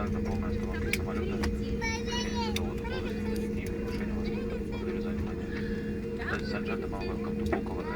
важно полная остановка самолета. Решение судового дополнительного детектива. Решение вас благодарю за внимание. Ladies and gentlemen, welcome to Pulkovo